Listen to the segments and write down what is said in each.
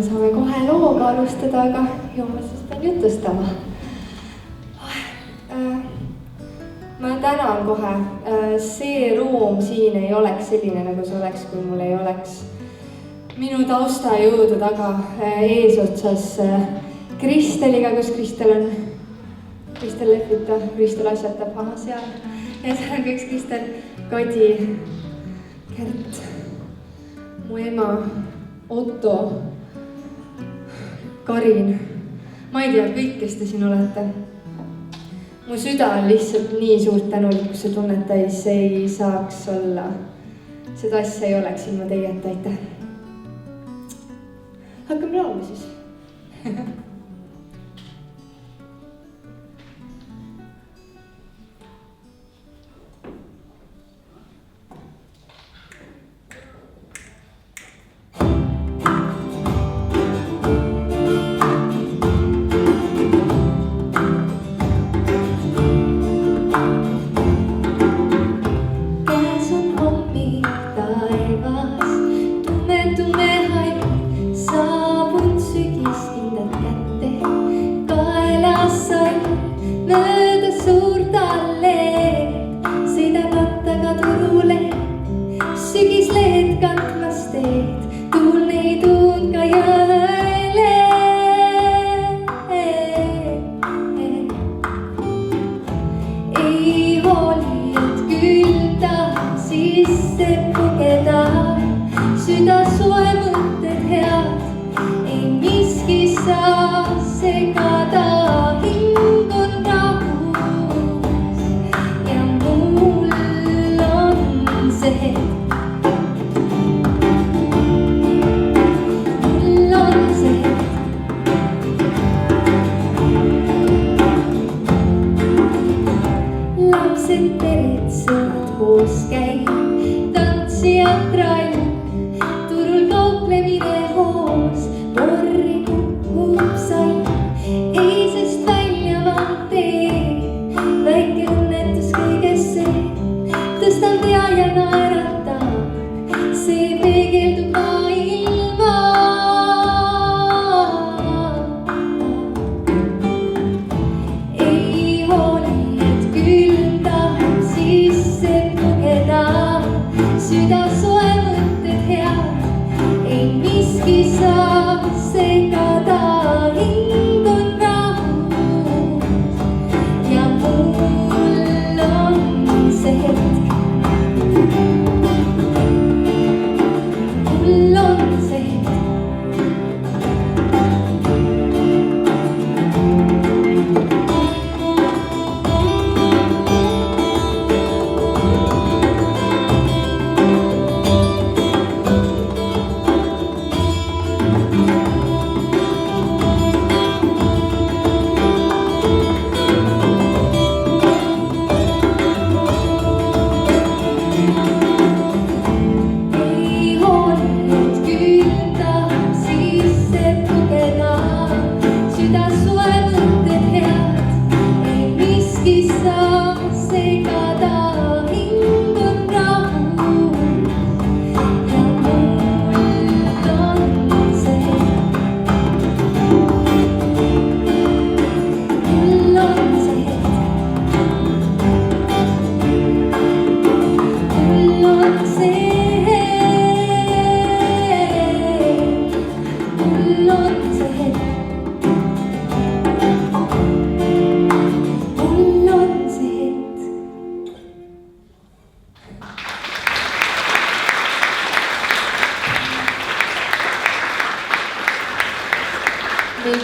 saame kohe looga alustada, aga ju ma siis pean jutustama. Ma tänan kohe. See ruum siin ei oleks selline, nagu see oleks, kui mul ei oleks minu taustajõudu taga eesotsas Kristeliga, kus Kristel on? Kristel lehvita, Kristel asjatab, aha seal. Ja seal on kõik Kristel, Kadi, Kert, mu ema, Otto, Karin. Ma ei tea, kõik, kes te siin olete. Mu süda on lihtsalt nii suurt tänulikkuse tunnet täis, see ei saaks olla. Seda asja ei oleks ilma teieta, aitäh. Hakkame laulma siis.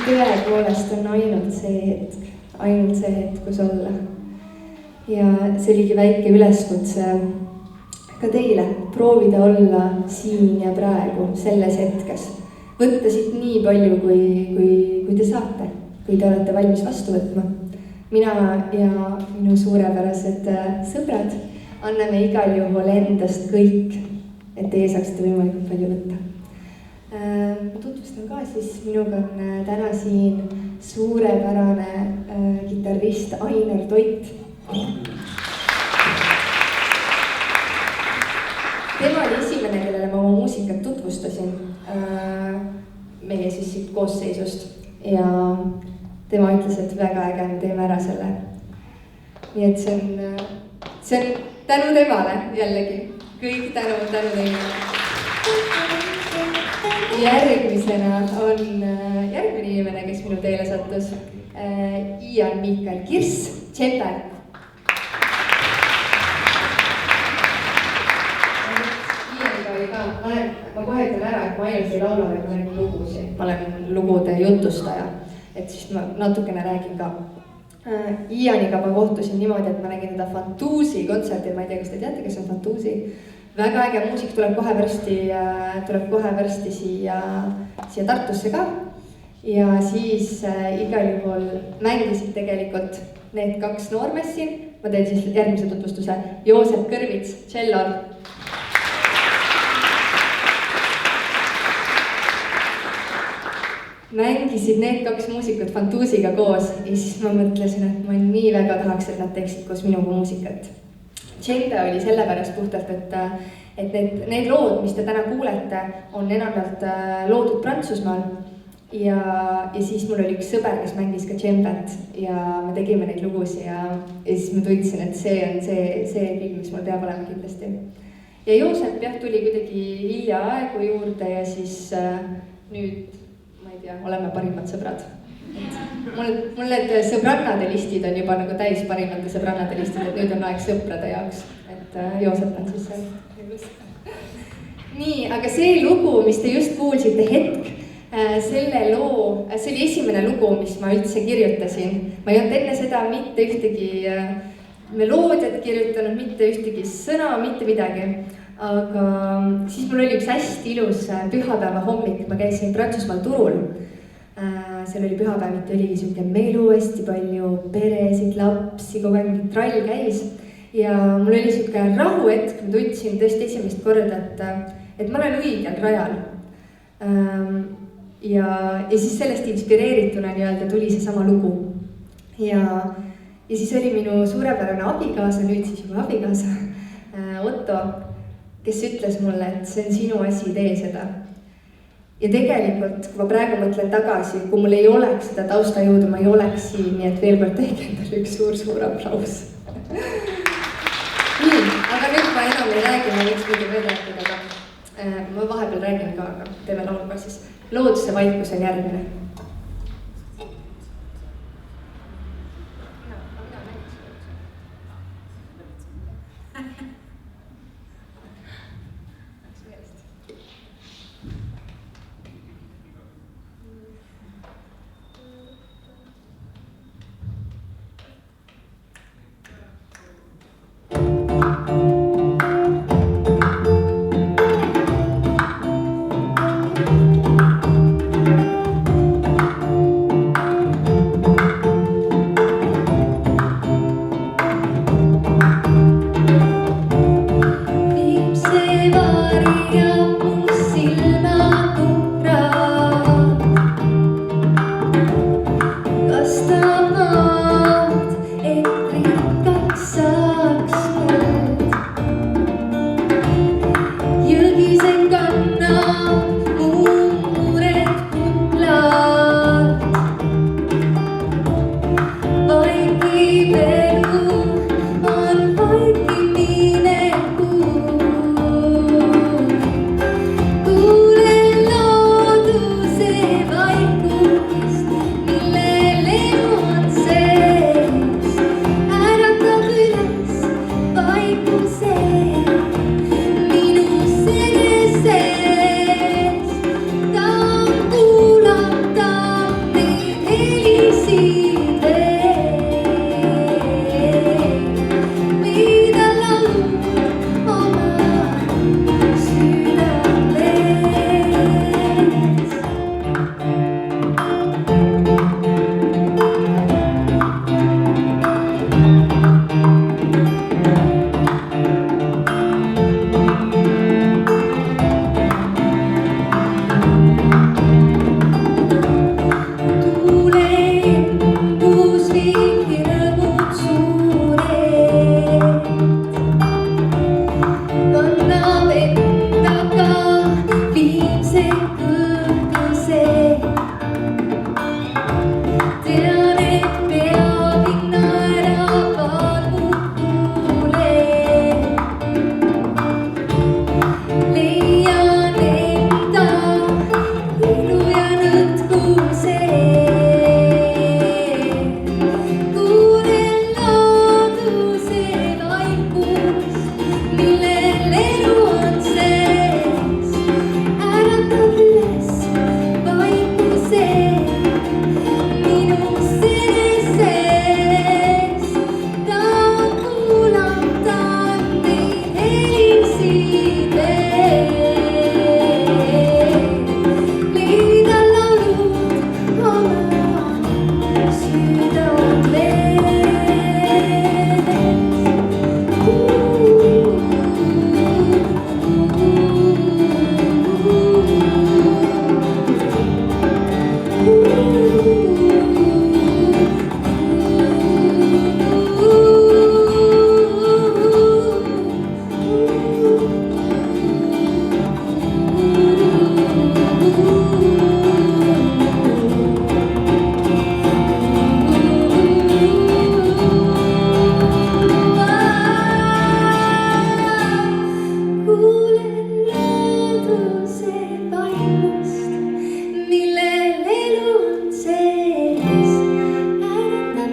Tõepoolest on ainult see hetk, kus olla. Ja see oligi väike üleskutse ka teile proovida olla siin ja praegu selles hetkes. Võtta siit nii palju, kui te saate, kui te olete valmis vastu võtma. Mina ja minu suurepärased sõbrad anname igal juhul endast kõik, et teie saaksite võimalikult palju võtta. Ma tutvustan ka siis, minuga on täna siin suurepärane kitarrist Ainer Toit. Tema oli esimene, kellele ma oma muusikat tutvustasin. meie siis siit koosseisust ja tema ütles, et väga äge, me teeme ära selle. nii et see on tänu temale jällegi, kõik tänu teile. Järgmisena on järgmine inimene, kes minu teele sattus, Ian Miikael Kirss, tšempel. Ianiga oli ka, ma kohe ütlen ära, et ma ainult ei laula, vaid ma räägin lugusid, ma olen lugude jutustaja, et siis ma natukene räägin ka. Ianiga ma kohtusin niimoodi, et ma nägin teda Fantuusi kontserdil, ma ei tea, kas te teate, kes on Fantuusi. Väga äge muusik tuleb kohe varsti siia Tartusse ka. Ja siis igal juhul mängisid tegelikult need kaks noormeest siin. Ma teen siis järgmise tutvustuse. Joosep Kõrvits, tšellol. Mängisid need kaks muusikut Fantuusiga koos ja siis ma mõtlesin, et ma nii väga tahaks, et nad teeksid koos minuga muusikat. Džembe oli sellepärast puhtalt, et need lood, mis te täna kuulete, on enamalt loodud Prantsusmaal ja siis mul oli üks sõber, kes mängis ka džembet ja me tegime neid lugusid ja siis ma tundsin, et see on see film, mis mul peab olema kindlasti. Ja Joosep jah tuli kuidagi hilja aegu juurde ja siis nüüd ja oleme parimad sõbrad. Mul need sõbrannade listid on juba nagu täis parimate sõbrannade listid, et nüüd on aeg sõprade jaoks, et Joosep on siis seal. Nii, aga see lugu, mis te just kuulsite hetk, see oli esimene lugu, mis ma üldse kirjutasin. Ma ei olnud enne seda mitte ühtegi meloodiat kirjutanud, mitte ühtegi sõna, mitte midagi. Aga siis mul oli üks hästi ilus pühapäeva hommik, ma käisin Prantsusmaal turul. Seal oli pühapäeviti oligi siuke melu, hästi palju peresid, lapsi, kogu aeg mingi trall käis. Ja mul oli siuke rahuhetk, ma tundsin tõesti esimest korda, et ma olen õigel rajal. Ja siis sellest inspireerituna nii-öelda tuli see sama lugu. Ja siis oli minu suurepärane abikaasa, nüüd siis juba abikaasa, Otto, kes ütles mulle, et see on sinu asi, tee seda. Ja tegelikult, kui ma praegu mõtlen tagasi, kui mul ei oleks seda taustajõudu, ma ei oleks siin, nii et veel kord tehke endale üks suur aplaus. Nii, aga nüüd ma enam ei räägi, ma võiks muidu veel rääkida, aga ma vahepeal räägin ka, aga teeme laulu ka siis. Looduse vaikus on järgmine.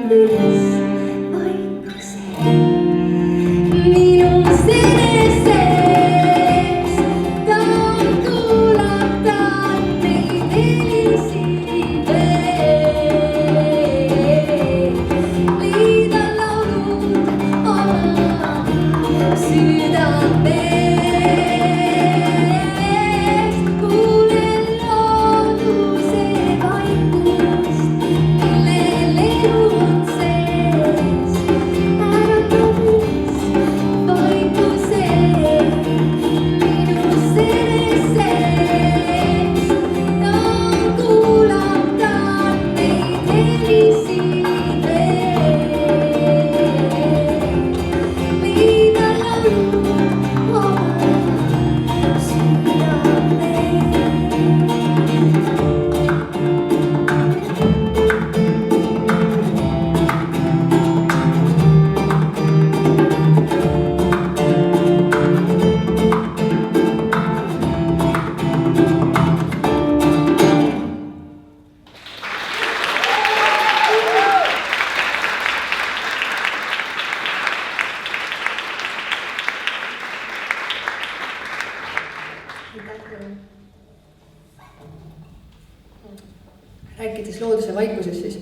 veris vaikuse. Minu sede sees tahan kuulata neid helisid veel. Liidan laulud oma südames, kuulen looduse vaikust, millel elu on sees. Äratab üks vaikuse minu sede sees. Tahan kuulata neid helisid veel. Liidan laulud oma südames. Rääkides looduse vaikusest, siis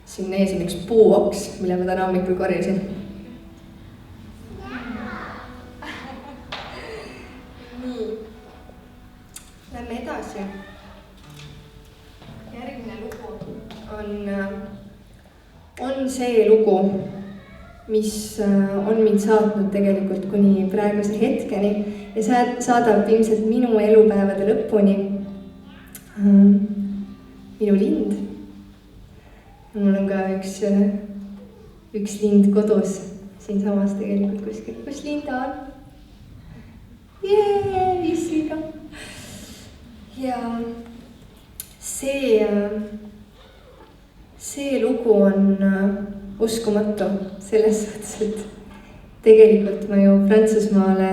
siin ees on üks puuoks, mille ma täna hommikul korjasin. Nii, lähme edasi. Järgmine lugu on see lugu, mis on mind saatnud tegelikult kuni praeguse hetkeni ja saadab ilmselt minu elupäevade lõpuni. Minu lind. Mul on ka üks lind kodus siinsamas tegelikult kuskil. Kus Linda on? Issiga. Ja see lugu on uskumatu selles suhtes, et tegelikult ma ju Prantsusmaale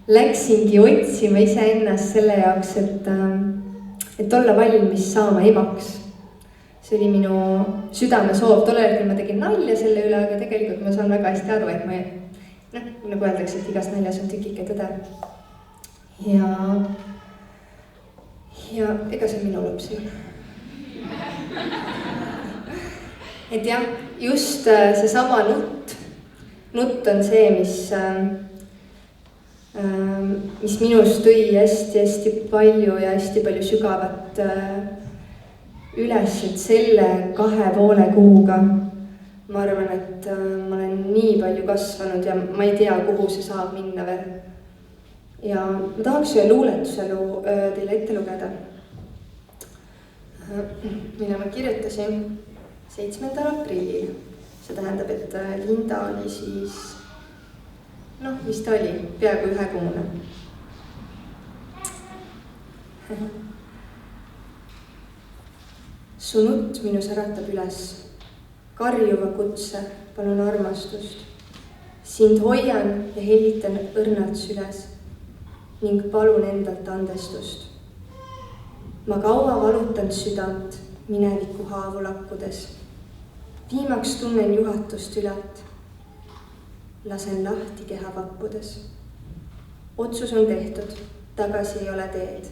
läksingi otsima iseennast selle jaoks, et olla valmis saama emaks. See oli minu südamesoov. Tollel hetkel ma tegin nalja selle üle, aga tegelikult ma saan väga hästi aru, et nagu öeldakse, et igas naljas on tükike tõde. Ja ega see minu laps ei ole. Et jah, just seesama nutt on see, mis minus tõi hästi palju ja hästi palju sügavat üles, et selle 2,5 kuuga ma arvan, et ma olen nii palju kasvanud ja ma ei tea, kuhu see saab minna veel. Ja ma tahaks ühe luuletuse teile ette lugeda, mille ma kirjutasin 7. aprillil. See tähendab, et Linda oli siis mis ta oli, peaaegu 1-kuune. Su nutt minus äratab üles, karjuva kutse, palun armastust. Sind hoian ja hellitan õrnalt süles ning palun endalt andestust. Ma kaua valutan südant mineviku haavu lakkudes. Viimaks tunnen juhatust ülat. Lasen lahti keha vappudes. Otsus on tehtud, tagasi ei ole teed.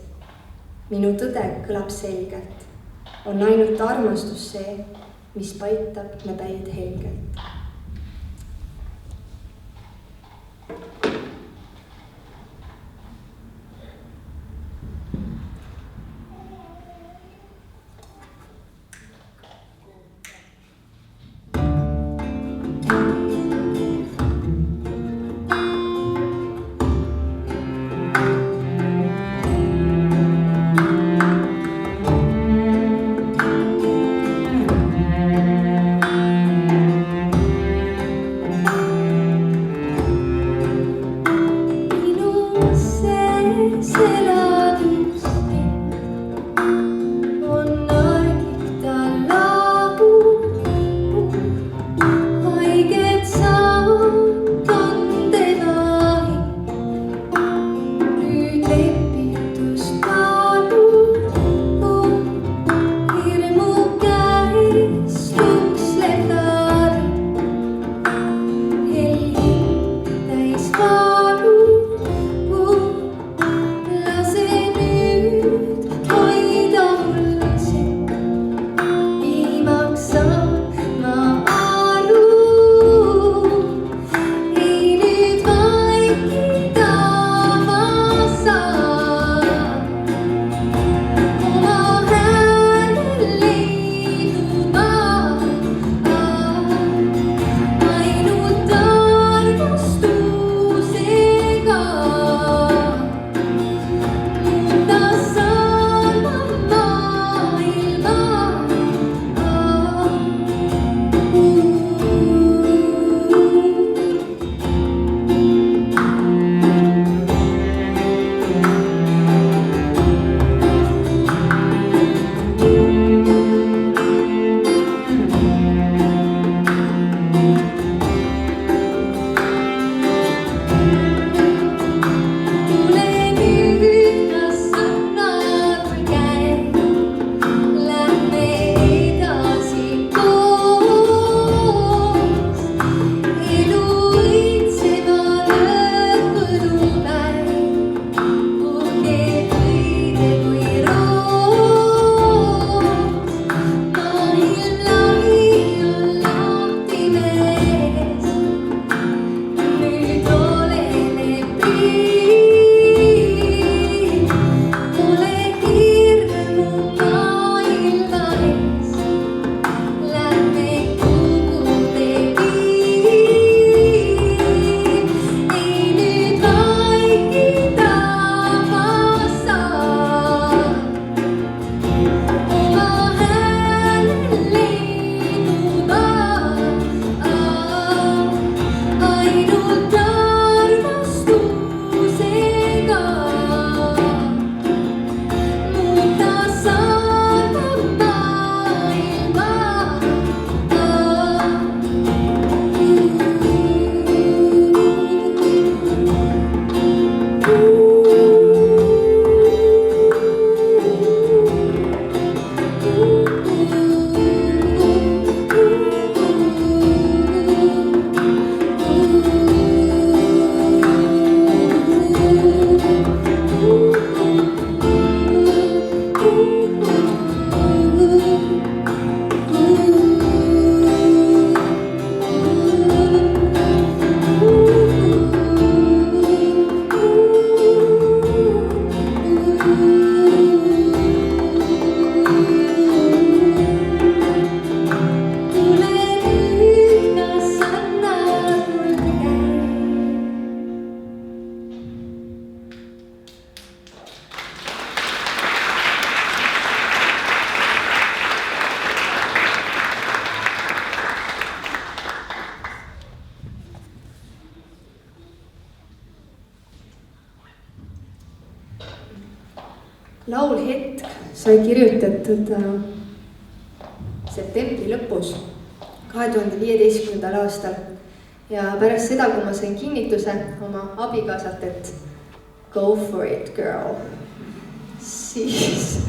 Minu tõde kõlab selgelt. On ainult armastus see, mis paitab me päid helgelt. laul Hetk sai kirjutatud septembri lõpus 2015. aastal ja pärast seda, kui ma sain kinnituse oma abikaasalt, et go for it, girl, siis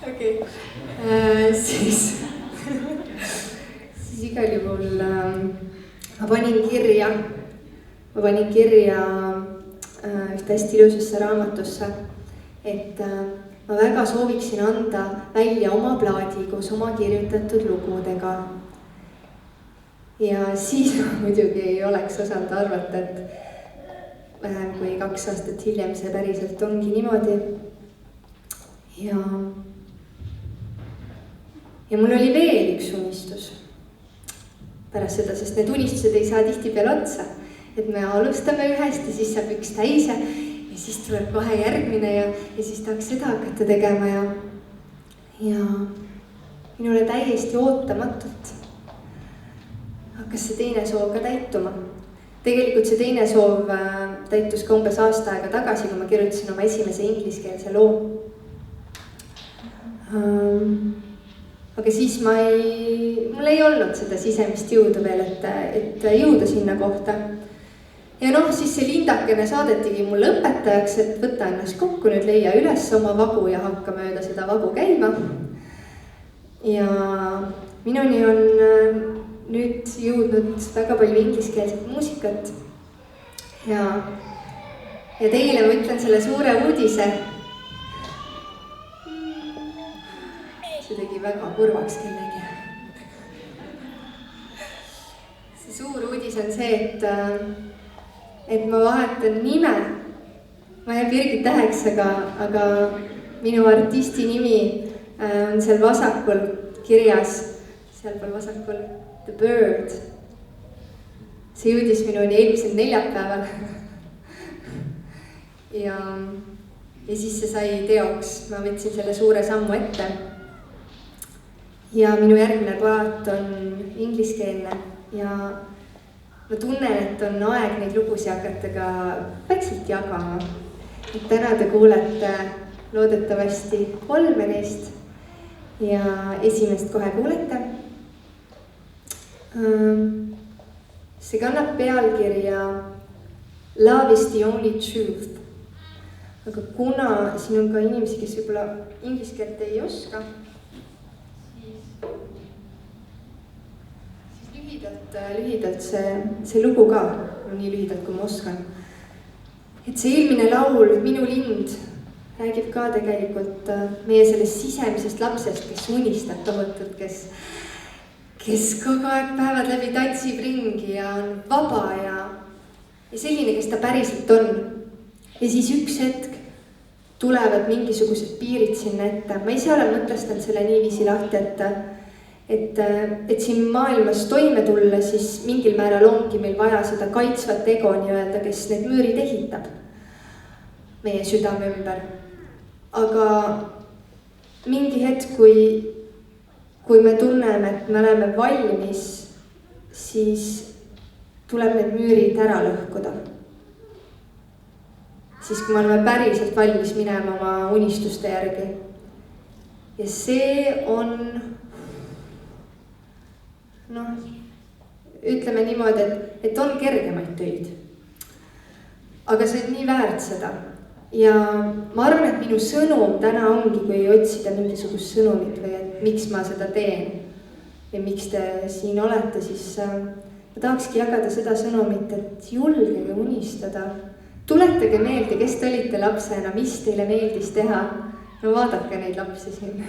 okei, siis igal juhul ma panin kirja ühte hästi ilusasse raamatusse, et ma väga sooviksin anda välja oma plaadi koos oma kirjutatud lugudega. Ja siis ma muidugi ei oleks osanud arvata, et vähem kui 2 aastat hiljem see päriselt ongi niimoodi. Ja mul oli veel üks unistus pärast seda, sest need unistused ei saa tihtipeale otsa. Et me alustame ühest ja siis saab üks täise ja siis tuleb kohe järgmine ja siis tahaks seda hakata tegema ja minule täiesti ootamatult hakkas see teine soov ka täituma. Tegelikult see teine soov täitus ka umbes aasta aega tagasi, kui ma kirjutasin oma esimese ingliskeelse loo. Aga siis mul ei olnud seda sisemist jõudu veel, et jõuda sinna kohta. Ja siis see lindakene saadetigi mulle õpetajaks, et võta ennast kokku, nüüd leia üles oma vagu ja hakka mööda seda vagu käima. Ja minuni on nüüd jõudnud väga palju ingliskeelset muusikat. Ja teile ma ütlen selle suure uudise. See tegi väga kurvaks kellegi. See suur uudis on see, et ma vahetan nime. Ma jään Birgit Täheks, aga minu artisti nimi on seal vasakul kirjas, sealpool vasakul, The Bird. See jõudis minuni eelmisel neljapäeval. Ja siis see sai teoks, ma võtsin selle suure sammu ette. Ja minu järgmine plaat on ingliskeelne ja ma tunnen, et on aeg neid lugusid hakata ka vaikselt jagama. Et täna te kuulete loodetavasti 3 neist ja esimest kohe kuulete. See kannab pealkirja Love is the only truth. Aga kuna siin on ka inimesi, kes võib-olla ingliskeelt ei oska, lühidalt see lugu ka, nii lühidalt kui ma oskan. Et see eelmine laul, Minu lind, räägib ka tegelikult meie sellest sisemisest lapsest, kes unistab tohutult, kes kogu aeg päevad läbi tantsib ringi ja on vaba ja selline, kes ta päriselt on. Ja siis üks hetk tulevad mingisugused piirid sinna ette. Ma ise olen mõtlestanud selle niiviisi lahti, et siin maailmas toime tulla, siis mingil määral ongi meil vaja seda kaitsvat ego nii-öelda, kes need müürid ehitab meie südame ümber. Aga mingi hetk, kui me tunneme, et me oleme valmis, siis tuleb need müürid ära lõhkuda. Siis kui me oleme päriselt valmis minema oma unistuste järgi. Ja see on ütleme niimoodi, et on kergemaid töid. Aga see on nii väärt seda. Ja ma arvan, et minu sõnum täna ongi, kui otsida mingisugust sõnumit või et miks ma seda teen ja miks te siin olete, siis ma tahakski jagada seda sõnumit, et julgege unistada. Tuletage meelde, kes te olite lapsena, mis teile meeldis teha. No vaadake neid lapsi siin.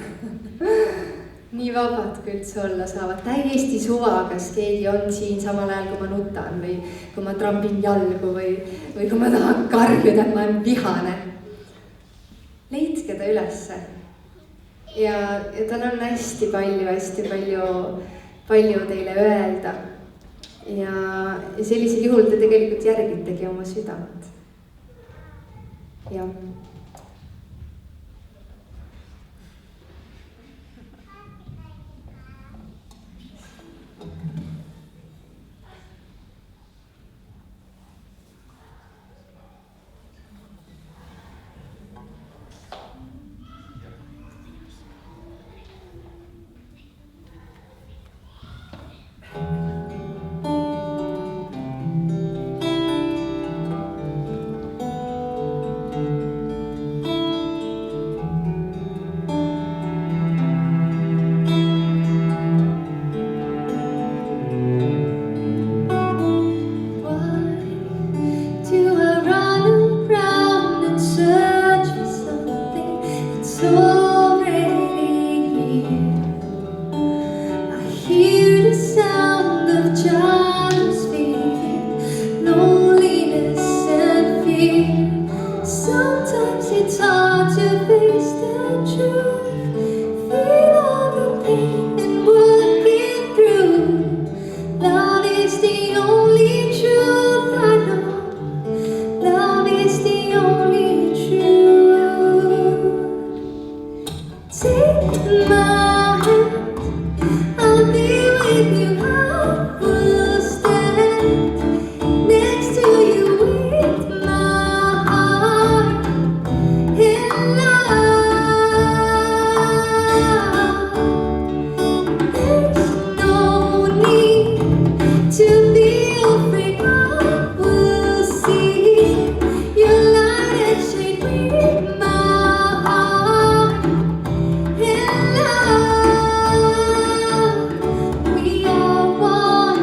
Nii vabad kui üldse olla saavad. Täiesti suva, kas keegi on siin samal ajal, kui ma nutan või kui ma trambin jalgu või kui ma tahan karjuda, et ma olen vihane. Leidke ta ülesse. Ja tal on hästi palju teile öelda. Ja sellisel juhul te tegelikult järgitegi oma südant. Ja. Take my hand, I'll be with you, I will stand next to you with my heart in love. There's no need to be afraid, I will see your light and shade with my heart in love. We are one.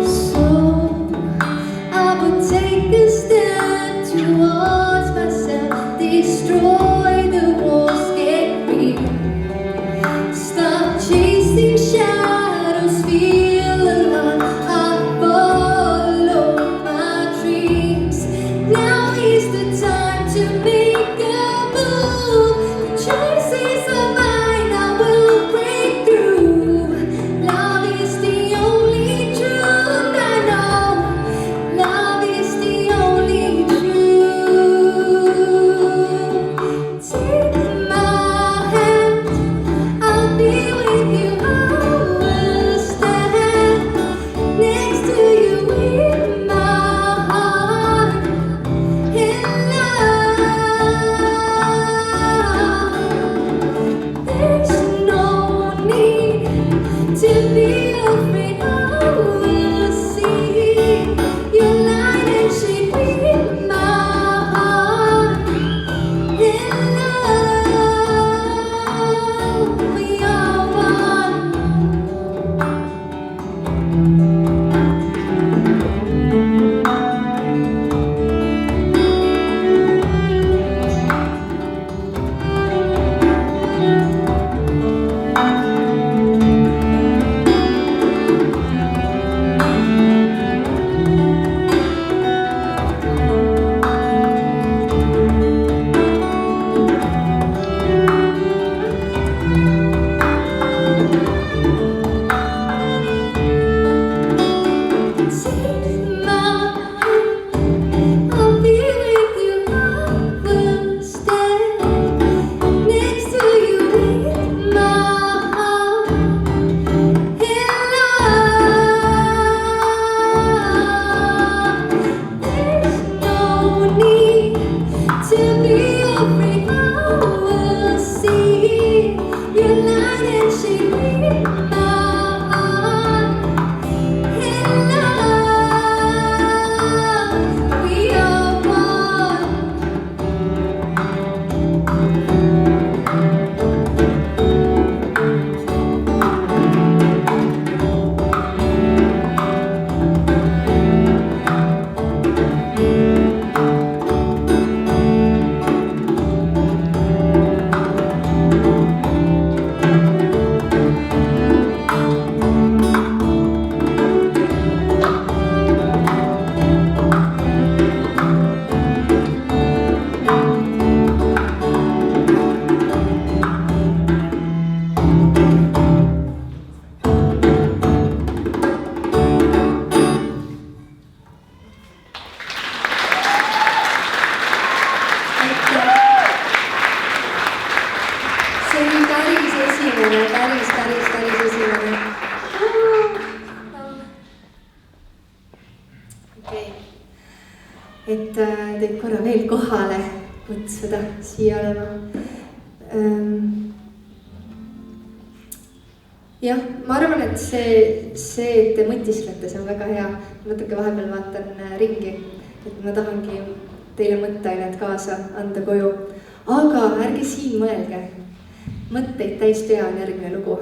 So I would take a step towards myself, destroy the walls, get free. Stop chasing shadows, feel alive. I follow my dreams. Now is the time to make a move. The choices are mine, I will break through. Love is the only truth I know. Love is the only truth. Take my hand, I'll be with you, I will stand next to you with my heart in love. There's no need to be afraid, I will see your light and shade with my heart in love. We are one. Take my hand, I'll be with you, I will stand next to you with my heart in love. There's no need to be afraid, I will see your light and shade with my heart in love. We are one. See oli päris esimene, päris esimene. Okei. Et teid korra veel kohale kutsuda siia olema. Jah, ma arvan, et see, et te mõtisklete, see on väga hea. Natuke vahepeal vaatan ringi, et ma tahangi teile mõtteainet kaasa anda koju. Aga ärge siin mõelge. Mõtteid täis pea on järgmine lugu.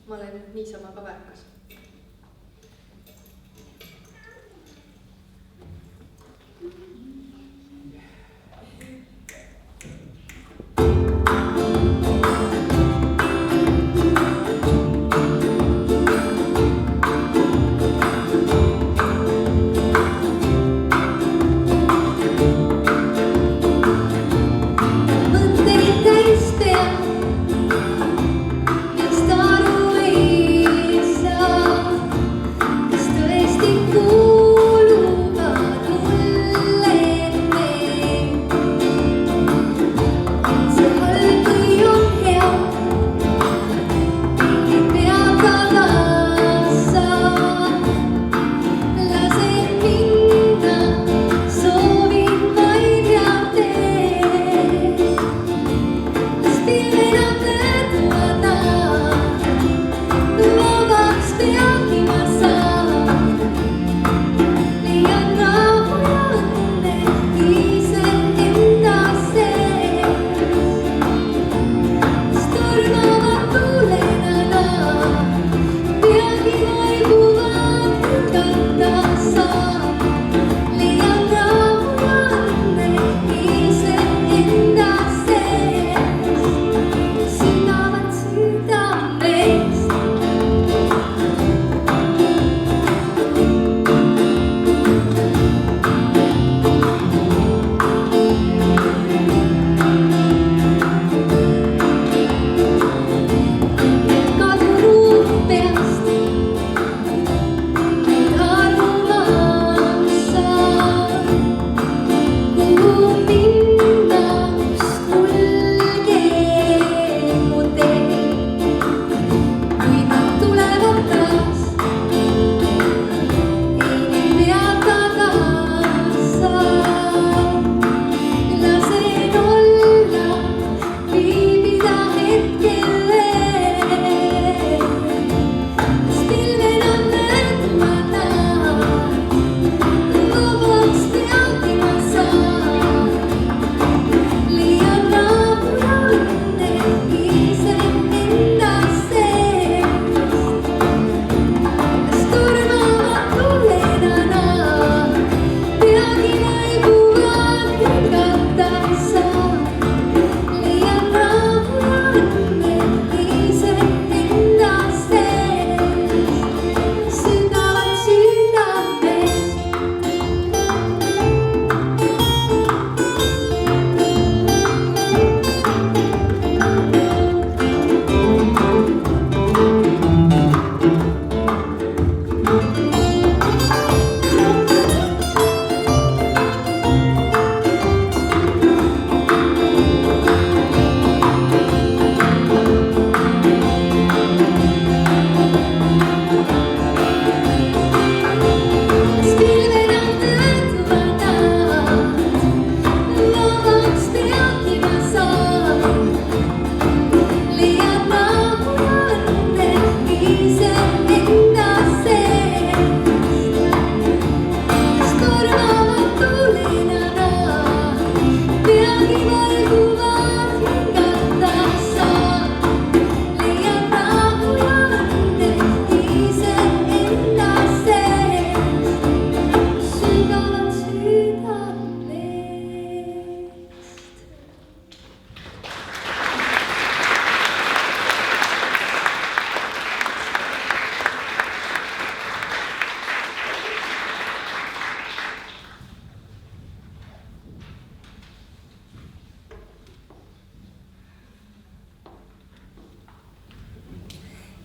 Ma olen niisama ka vääkas.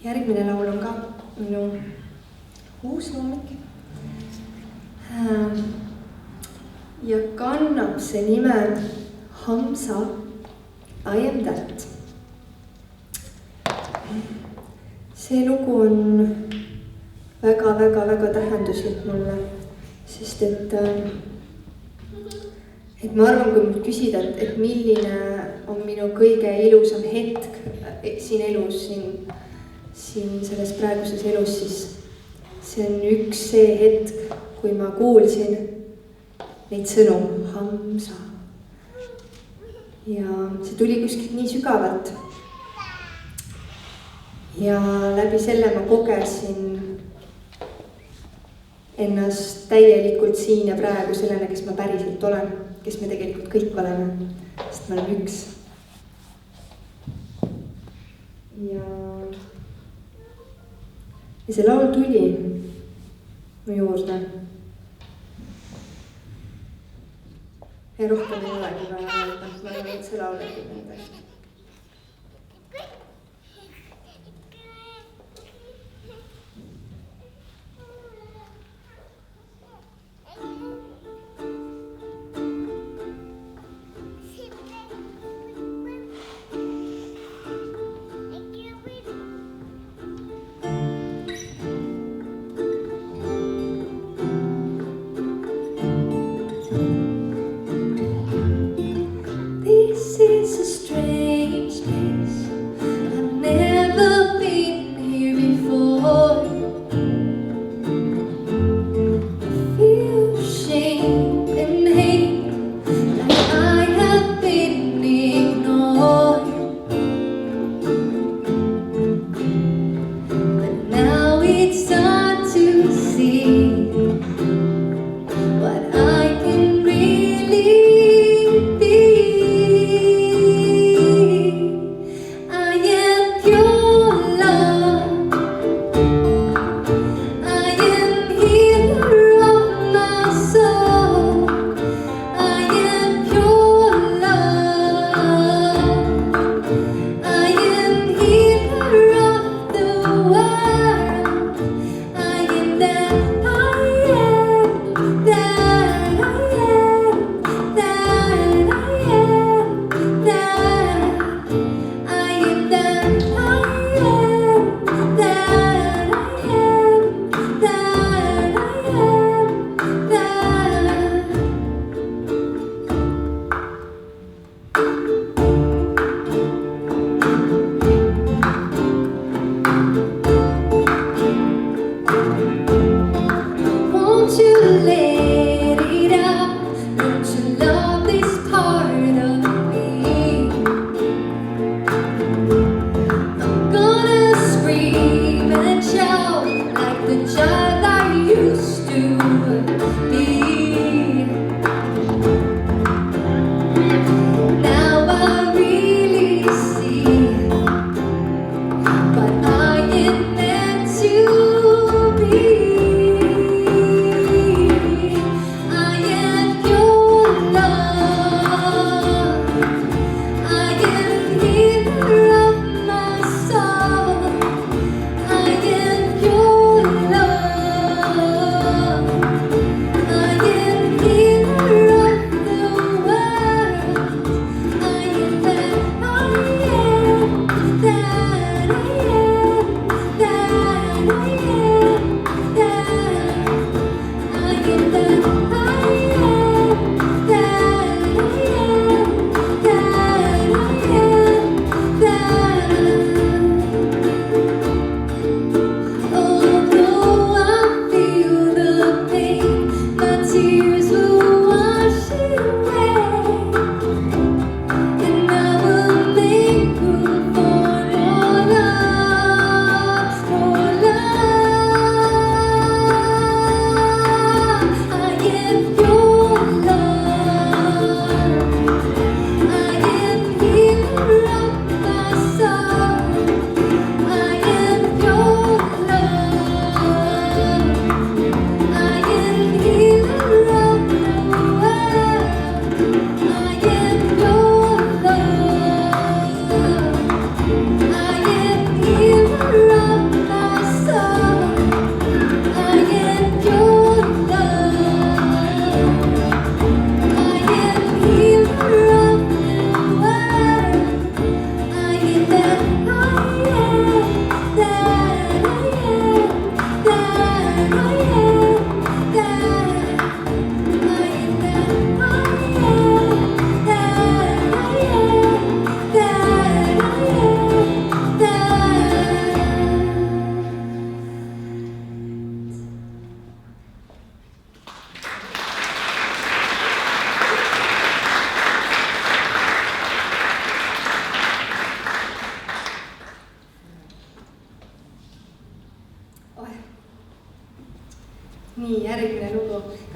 järgmine laul on ka minu uus loomik. Ja kannab see nime Hamsa I am that. See lugu on väga tähenduslik mulle, sest et ma arvan, kui mult küsida, et milline on minu kõige ilusam hetk siin elus, siin selles praeguses elus, siis see on üks see hetk, kui ma kuulsin neid sõnu Hamsa. Ja see tuli kuskilt nii sügavalt. Ja läbi selle ma kogesin ennast täielikult siin ja praegu sellena, kes ma päriselt olen, kes me tegelikult kõik oleme, sest me oleme üks. Ja see laul tuli mu juurde. Ja rohkem ei olegi vaja öelda, ma arvan, et see laul räägib endast. This is a strange place. I've never been here before. I feel shame and hate, like I have been ignored. But now it's time to see what I can really be.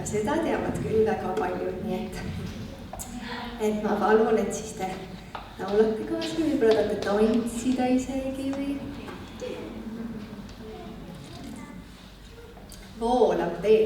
seda teavad küll väga paljud, nii et ma palun, et siis te laulate kaasa, võib-olla tahate tantsida isegi või voolav tee.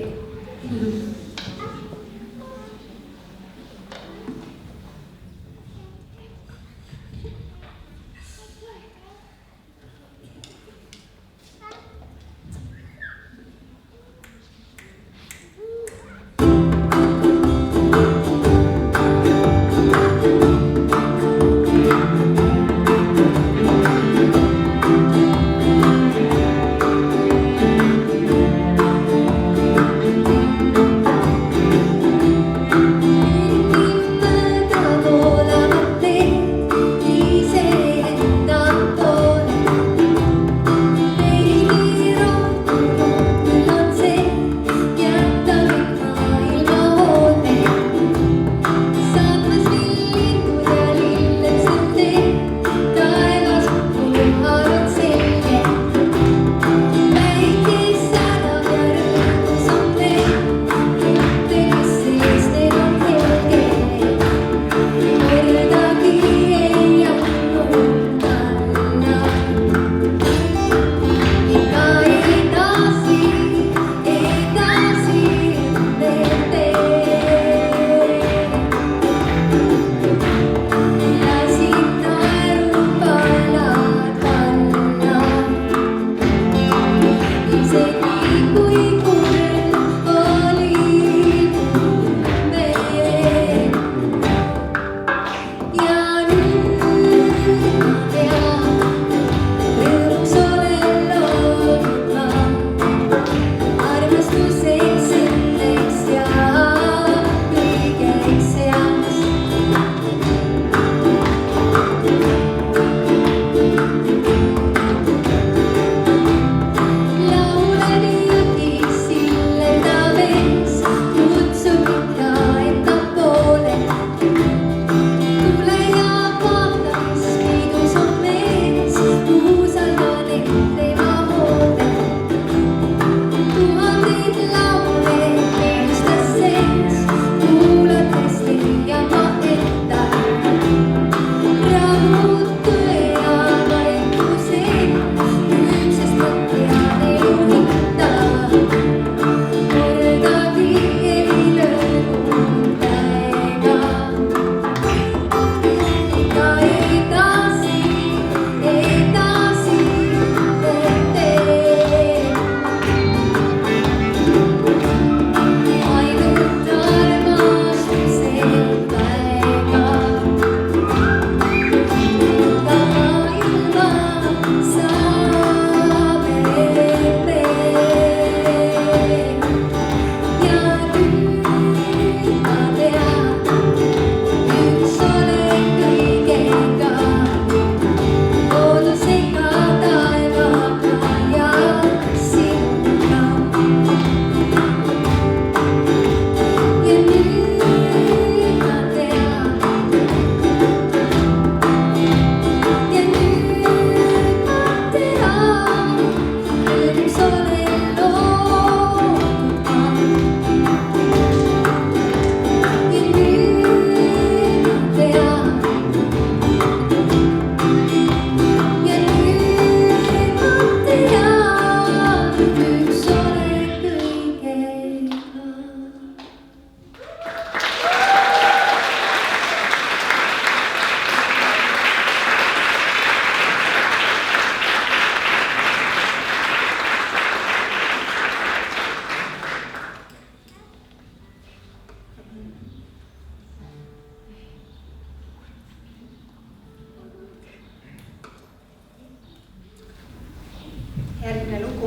järgmine lugu.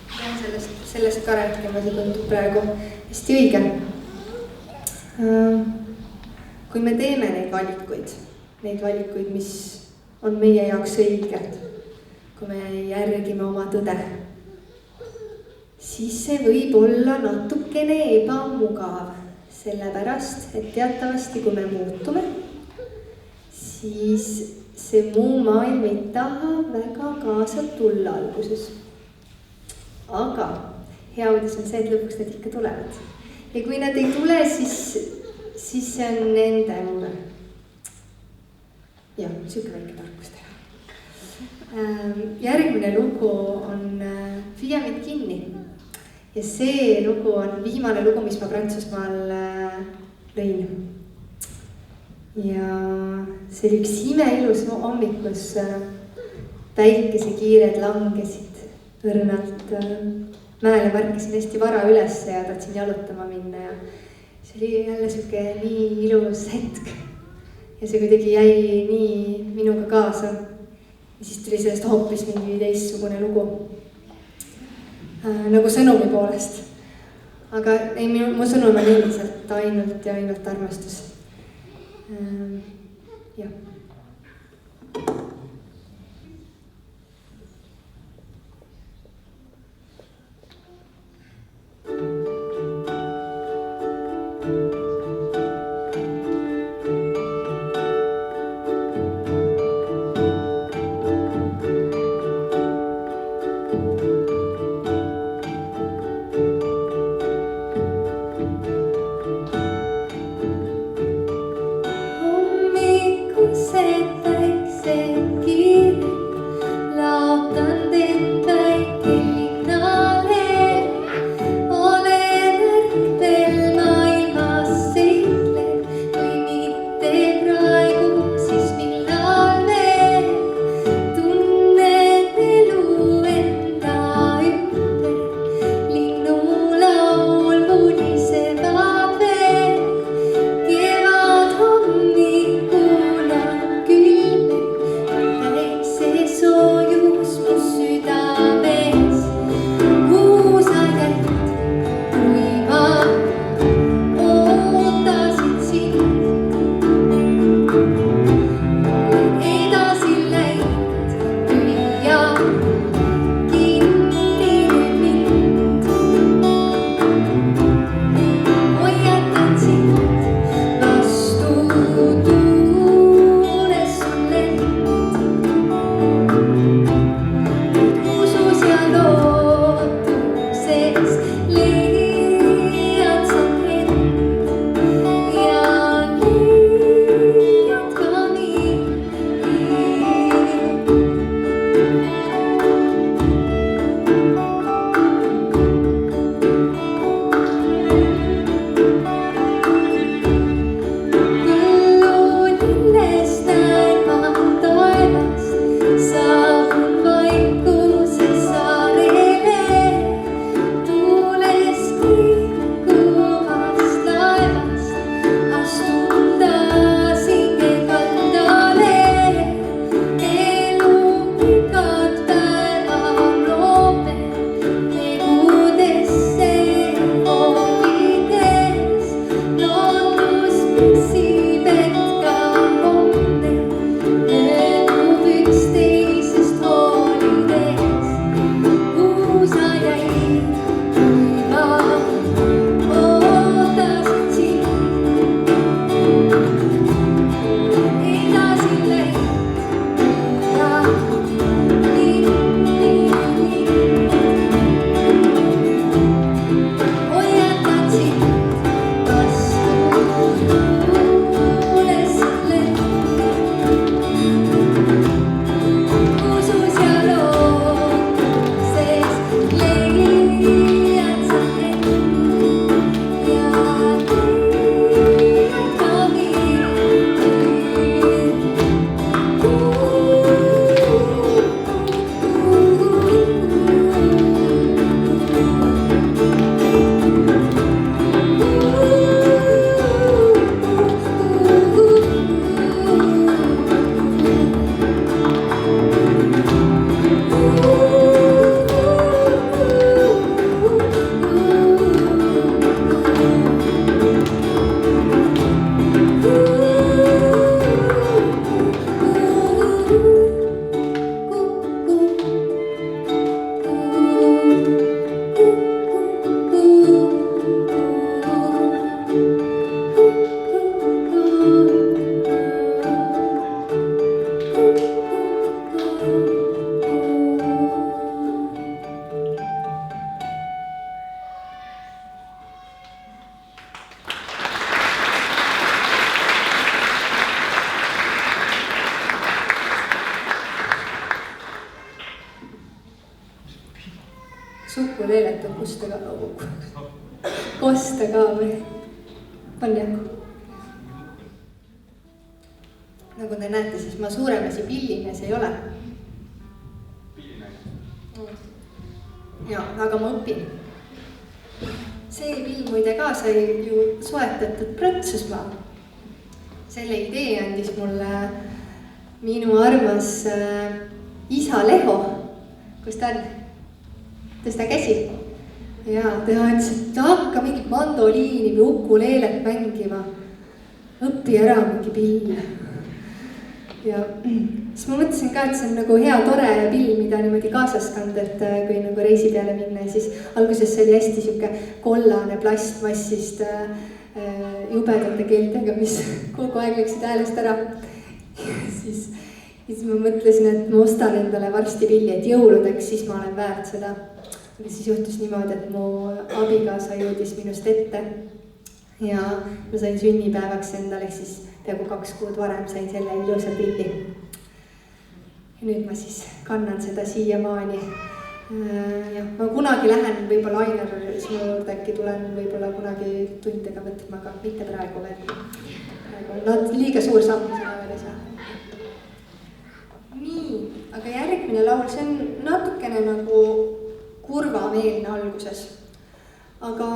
Ja sellest ka rääkima, see tundub praegu hästi õige. Kui me teeme neid valikuid, mis on meie jaoks õiged, kui me järgime oma tõde, siis see võib olla natukene ebamugav, sellepärast, et teatavasti, kui me muutume, siis see muu maailm ei taha väga kaasa tulla alguses. Aga hea uudis on see, et lõpuks nad ikka tulevad. Ja kui nad ei tule, siis see on nende mure. Jah, siuke väike tarkus teha. Järgmine lugu on Viia mind kinni. Ja see lugu on viimane lugu, mis ma Prantsusmaal lõin. Ja see oli üks imeilus hommik, kus päikesekiired langesid õrnalt mäele, märkasin hästi vara üles ja tahtsin jalutama minna ja see oli jälle siuke nii ilus hetk. Ja see kuidagi jäi nii minuga kaasa. Ja siis tuli sellest hoopis mingi teistsugune lugu. Nagu sõnumi poolest. Aga ei, mu sõnum on endiselt ainult ja ainult armastus. Jah. Hommikuses Kosta ka või? On jah? Nagu te näete, siis ma suuremasi pillimees ei ole. Ja, aga ma õpin. See pill muide ka sai ju soetatud Prantsusmaal. Selle idee andis mulle minu armas isa Leho. Kus ta on? Tõsta käsi. Ja ta ütles, et hakka mingit mandoliini või ukuleelet mängima. Õppi ära mingi pill. Ja siis ma mõtlesin ka, et see on nagu hea tore pill, mida niimoodi kaasas kanda, et kui nagu reisi peale minna. Ja siis alguses see oli hästi siuke kollane plastmassist jubedate keeltega, mis kogu aeg läksid häälest ära. Siis ma mõtlesin, et ma ostan endale varsti pilli, et jõuludeks, siis ma olen väärt seda. Ja siis juhtus niimoodi, et mu abikaasa jõudis minust ette. Ja ma sain sünnipäevaks endale, siis peaaegu 2 kuud varem sain selle ilusa pilli. Ja nüüd ma siis kannan seda siiamaani. Ja ma kunagi lähen võib-olla Ainar sinu juurde, äkki tulen võib-olla kunagi tundidega mõtlema, aga mitte praegu veel. Praegu on liiga suur samm, seda veel ei saa. Nii, aga järgmine laul, see on natukene nagu kurvameelne alguses. Aga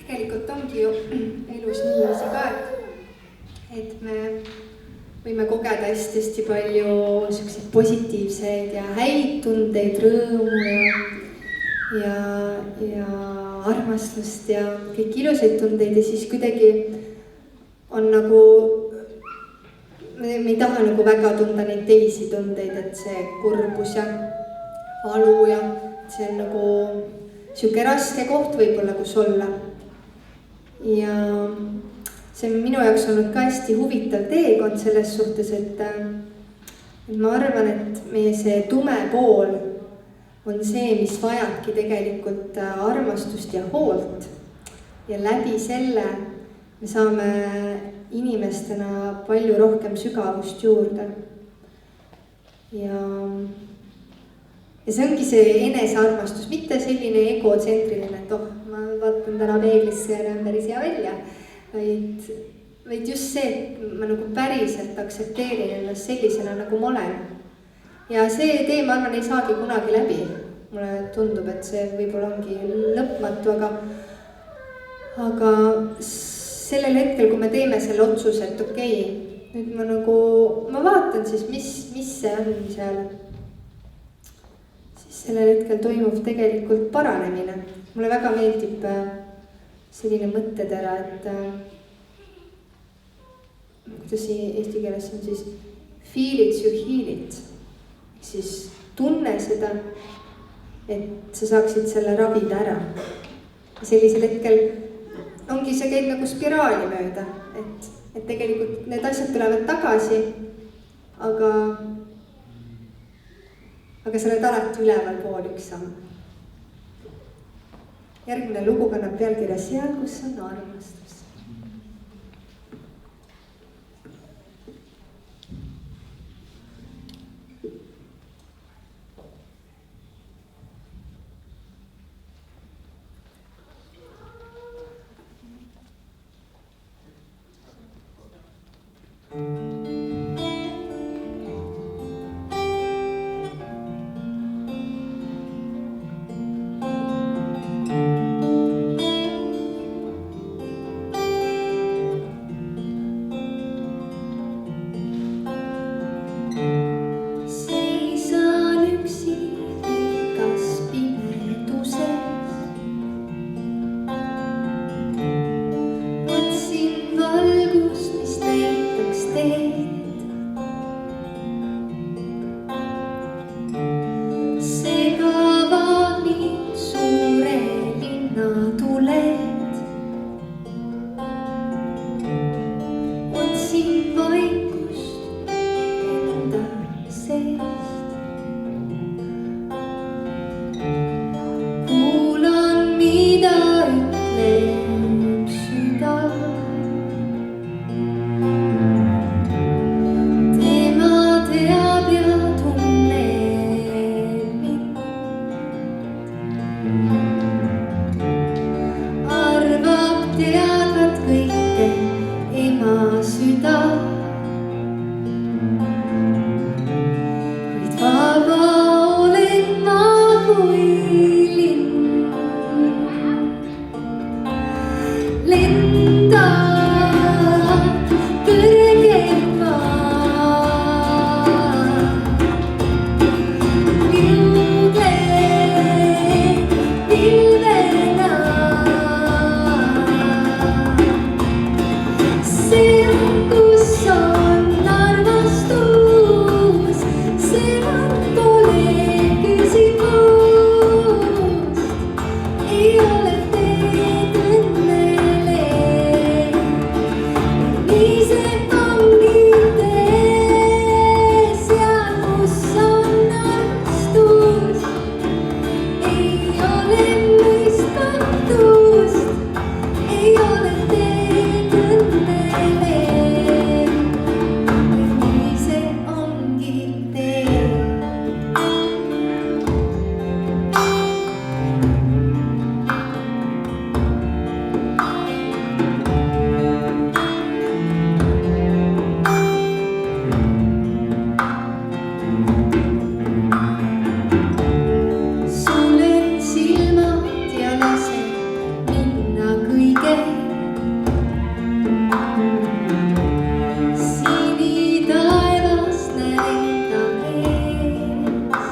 tegelikult ongi ju elus niiviisi ka, et me võime kogeda hästi palju selliseid positiivseid ja häid tundeid, rõõmu ja armastust ja kõik ilusaid tundeid ja siis kuidagi on nagu, me ei taha nagu väga tunda neid teisi tundeid, et see kurbus ja valu ja see on nagu siuke raske koht võib-olla, kus olla. Ja see on minu jaoks olnud ka hästi huvitav teekond selles suhtes, et ma arvan, et meie see tume pool on see, mis vajabki tegelikult armastust ja hoolt. Ja läbi selle me saame inimestena palju rohkem sügavust juurde. Ja see ongi see enesearmastus, mitte selline egotsentriline, et ma vaatan täna peeglisse ja näen päris hea välja, vaid just see, et ma nagu päriselt aksepteerin ennast sellisena, nagu ma olen. Ja see tee, ma arvan, ei saagi kunagi läbi. Mulle tundub, et see võib-olla ongi lõpmatu, aga sellel hetkel, kui me teeme selle otsuse, et okei, nüüd ma vaatan siis, mis see on seal. Sellel hetkel toimub tegelikult paranemine. Mulle väga meeldib selline mõttetera, et kuidas eesti keeles on siis feel it, you heal it. Siis tunne seda, et sa saaksid selle ravida ära. Sellisel hetkel ongi see käib nagu spiraali mööda, et tegelikult need asjad tulevad tagasi, aga sa oled alati üleval pool üks samm. Järgmine lugu kannab pealkirja Seal, kus on armastus. ei ole teed õnnele. Nii see ongi tee, seal kus on armastus, ei ole mõistatust, ei ole teed õnnele. Nii see ongi tee. Sulen silmad ja lasen minna kõige. Sinitaevas näen enda ees.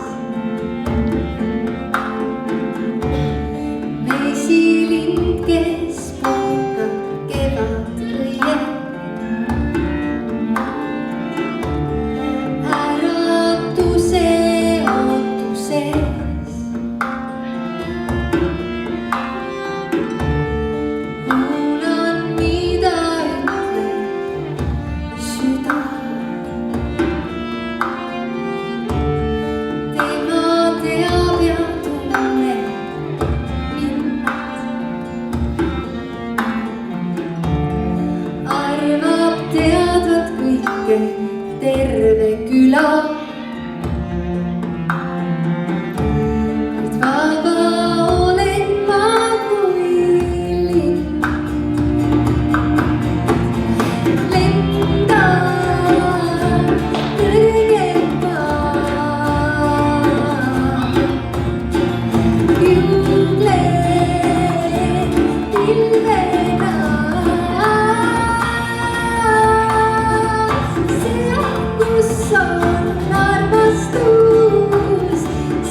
Mesilind, kes puhkab kevadõie. Äratuse ootuses kuulan, mida ütleb süda. Tema teab ja tunneb mind. Arvab teadvat kõike terve küla. Kuid vaba olen ma kui lind. Lendan kõrgempaa, jõudlen pilvena. Seal, kus on armastus,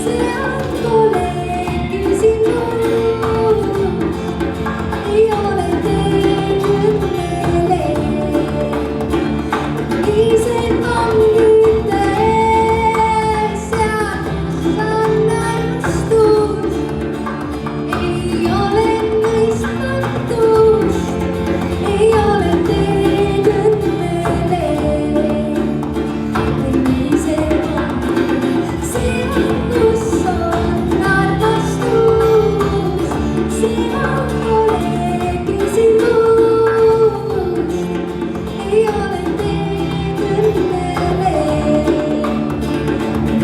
sealt pole küsimust, ei ole teed õnnele. Nii see ongi tee, seal, kus on armastus, ei ole mõistatust, ei ole teed õnnele. Nii see ongi, seal, kus on armastus, seal pole küsimust, ei ole teed õnnele.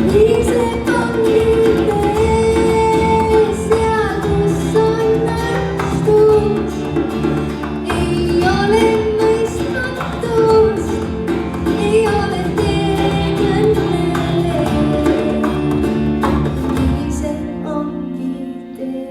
Nii see ongi tee, seal, kus on armastus, ei ole mõistatust, ei ole teed õnnele. Nii see ongi tee.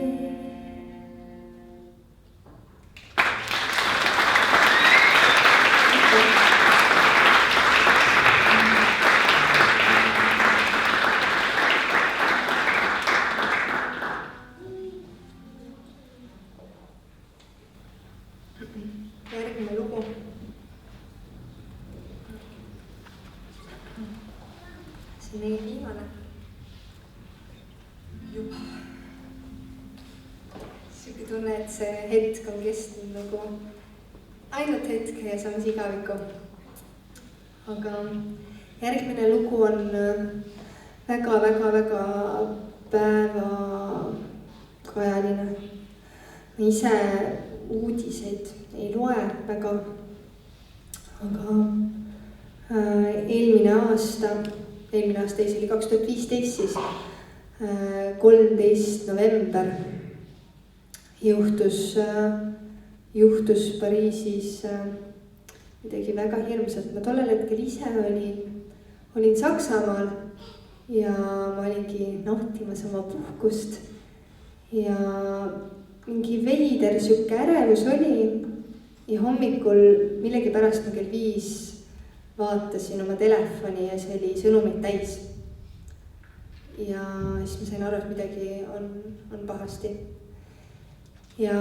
Järgmine lugu. See on meie viimane. Juba. Siuke tunne, et see hetk on kestnud nagu ainult hetke ja samas igavikku. Aga järgmine lugu on väga-väga-väga päevakajaline. Ma ise uudiseid ei loe väga, aga eelmine aasta ei, see oli 2015 siis, 13 november juhtus Pariisis midagi väga hirmsat. Ma tollel hetkel ise olin Saksamaal ja ma olingi nautimas oma puhkust ja mingi veider siuke ärevus oli ja hommikul millegipärast ma kell 5 vaatasin oma telefoni ja see oli sõnumid täis. Ja siis ma sain aru, et midagi on pahasti. Ja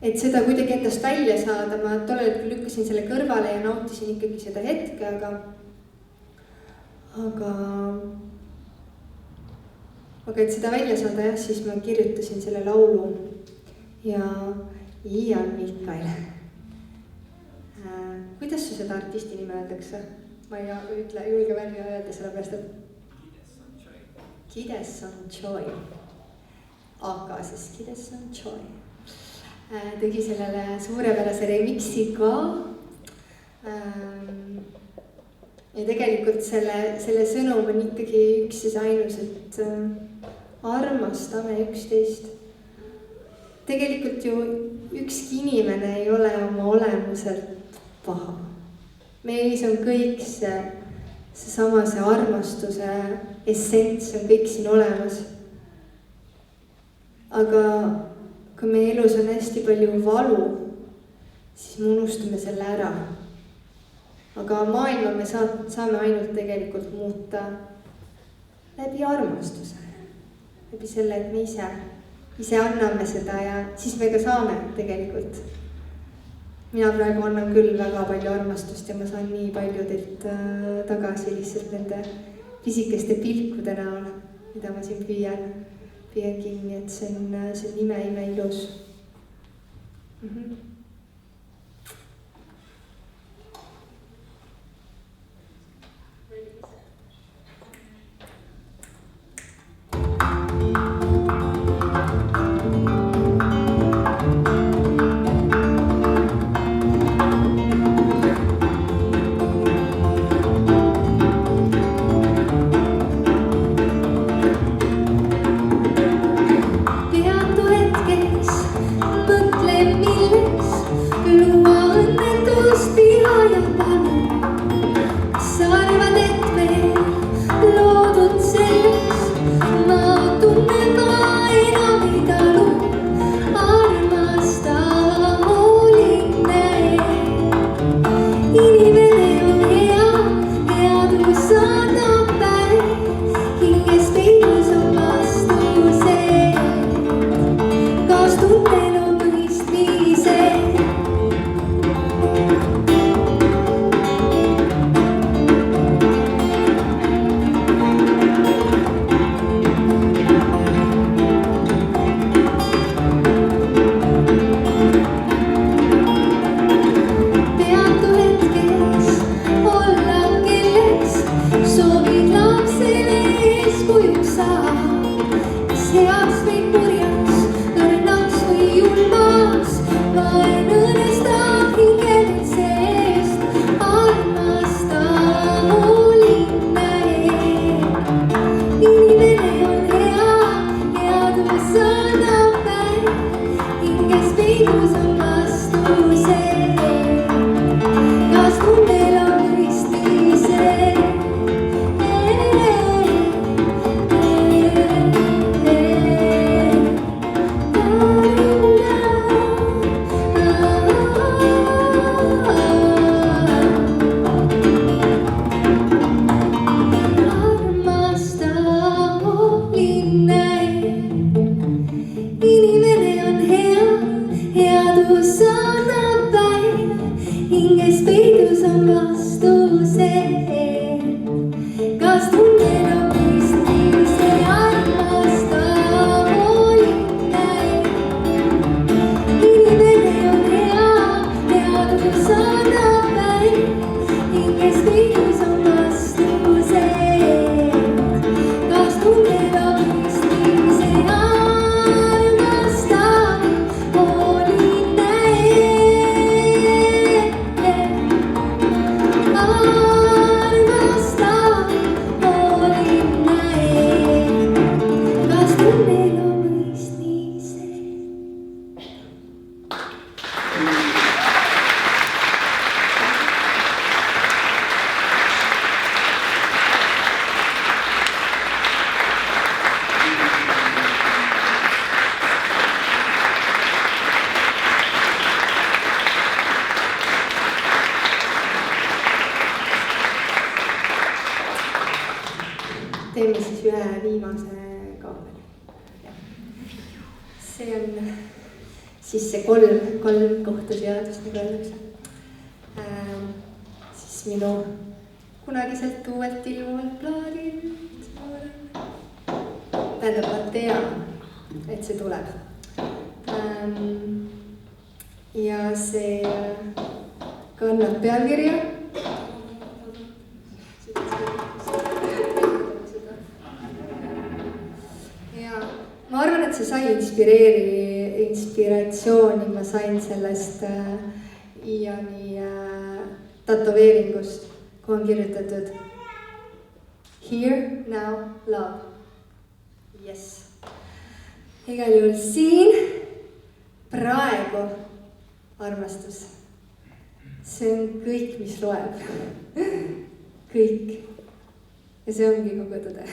et seda kuidagi endast välja saada, ma tollel hetkel lükkasin selle kõrvale ja nautisin ikkagi seda hetke, aga aga et seda välja saada jah, siis ma kirjutasin selle laulu ja Ian Mikael. Kuidas su seda artisti nime öeldakse? Ma ei julge välja öelda sellepärast, et Kidesson Joy. Aga siis Kidesson Joy tegi sellele suurepärase remixi ka. Ja tegelikult selle sõnum on ikkagi üks ja ainus, et armastame üksteist. Tegelikult ju ükski inimene ei ole oma olemuselt paha. Meis on kõik seesama armastuse essents on kõik siin olemas. Aga kui meie elus on hästi palju valu, siis me unustame selle ära. Aga maailma me saame ainult tegelikult muuta läbi armastuse. Läbi selle, et me ise anname seda ja siis me ka saame tegelikult. Mina praegu annan küll väga palju armastust ja ma saan nii palju teilt tagasi lihtsalt nende pisikeste pilkude näol, mida ma siin püüan kinni, et see on ime ilus. Teeme siis ühe viimase ka. See on siis see kolm kohtuseadust, nagu öeldakse. Siis minu kunagiselt uuelt ilmuvalt plaadilt. tähendab, ma tean, et see tuleb. Ja see kannab pealkirja. Ja ma arvan, et see sai inspiratsiooni, ma sain sellest Iani tätoveeringust, kuhu on kirjutatud Here, now, love. Yes. Igal juhul siin, praegu armastus. See on kõik, mis loeb. Kõik. Ja see ongi kogu tõde.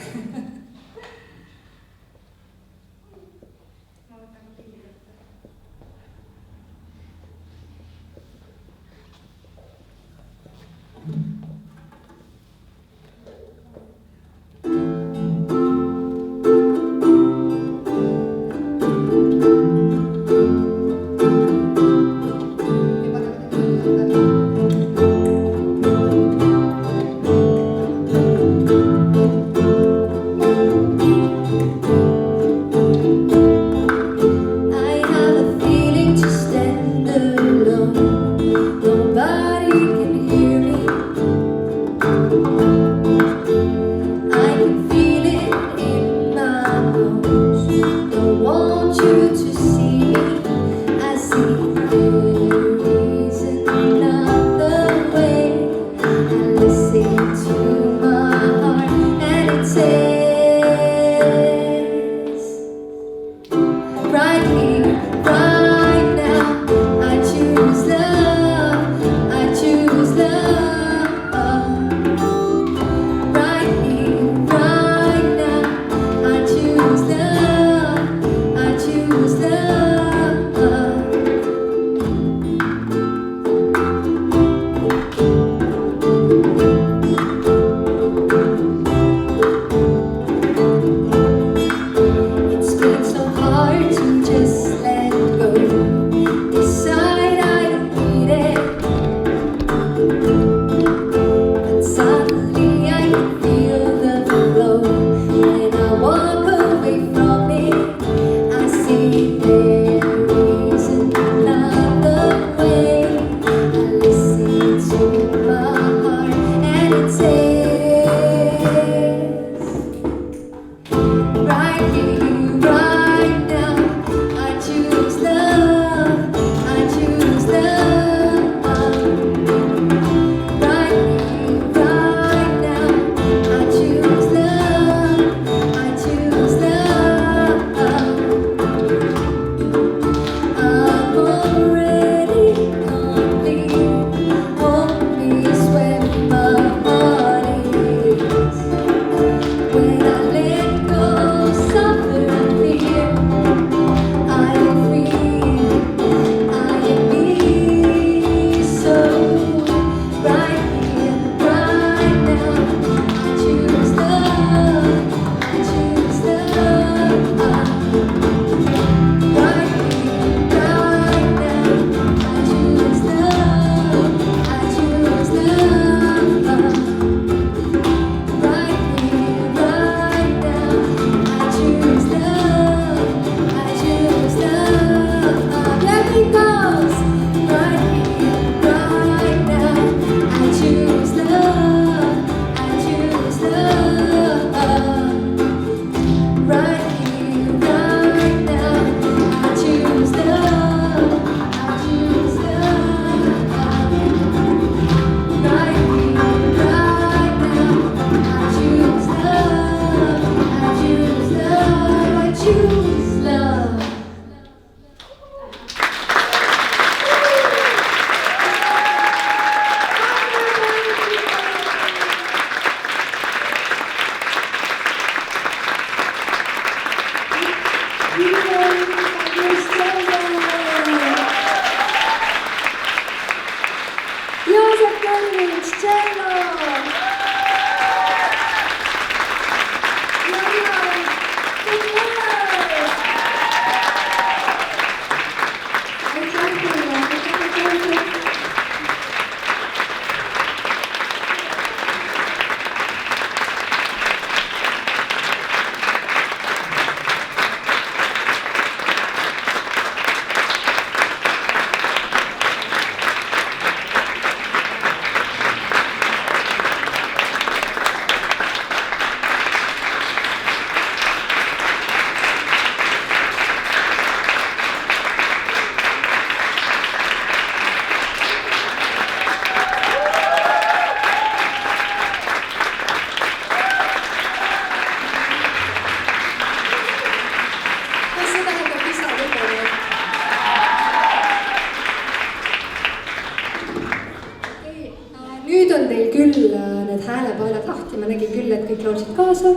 kõik laulsid kaasa.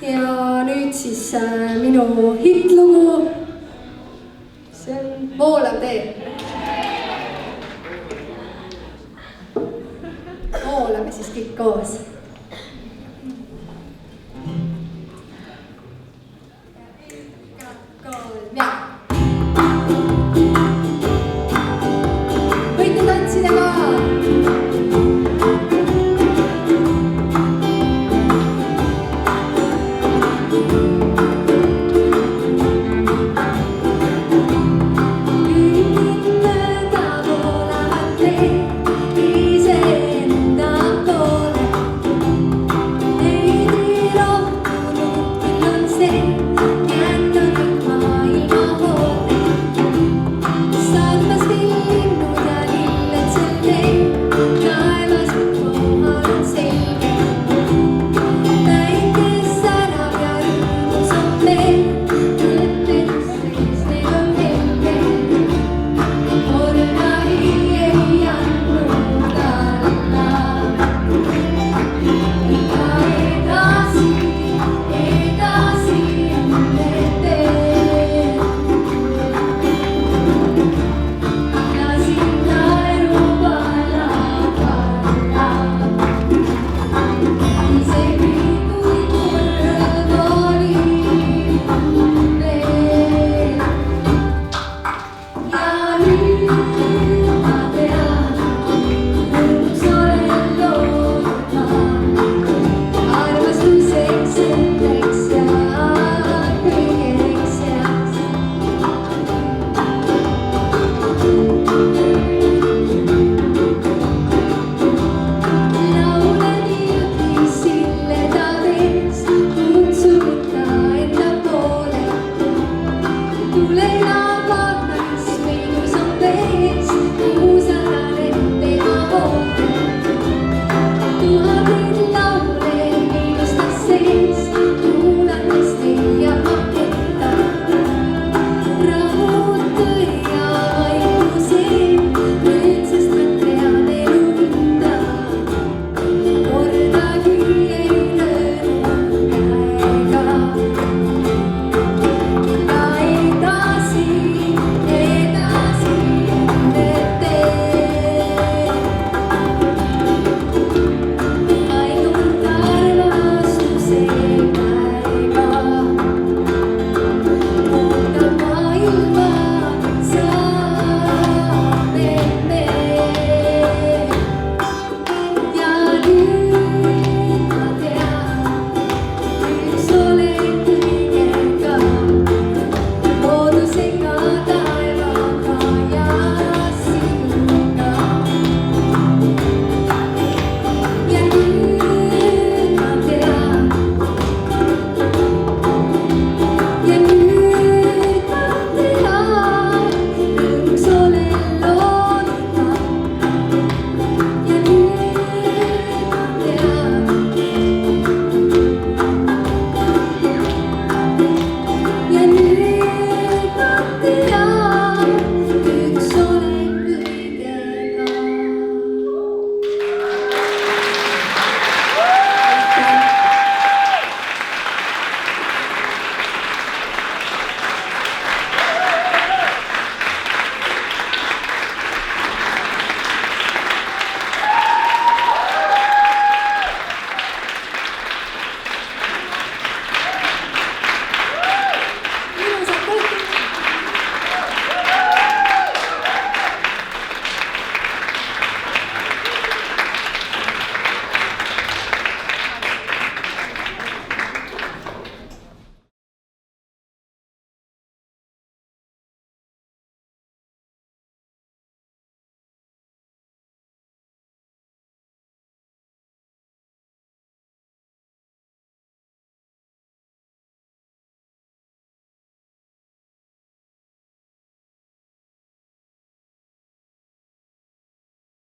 Ja nüüd siis minu hittlugu. See on Voolav tee. Voolame siis kõik koos.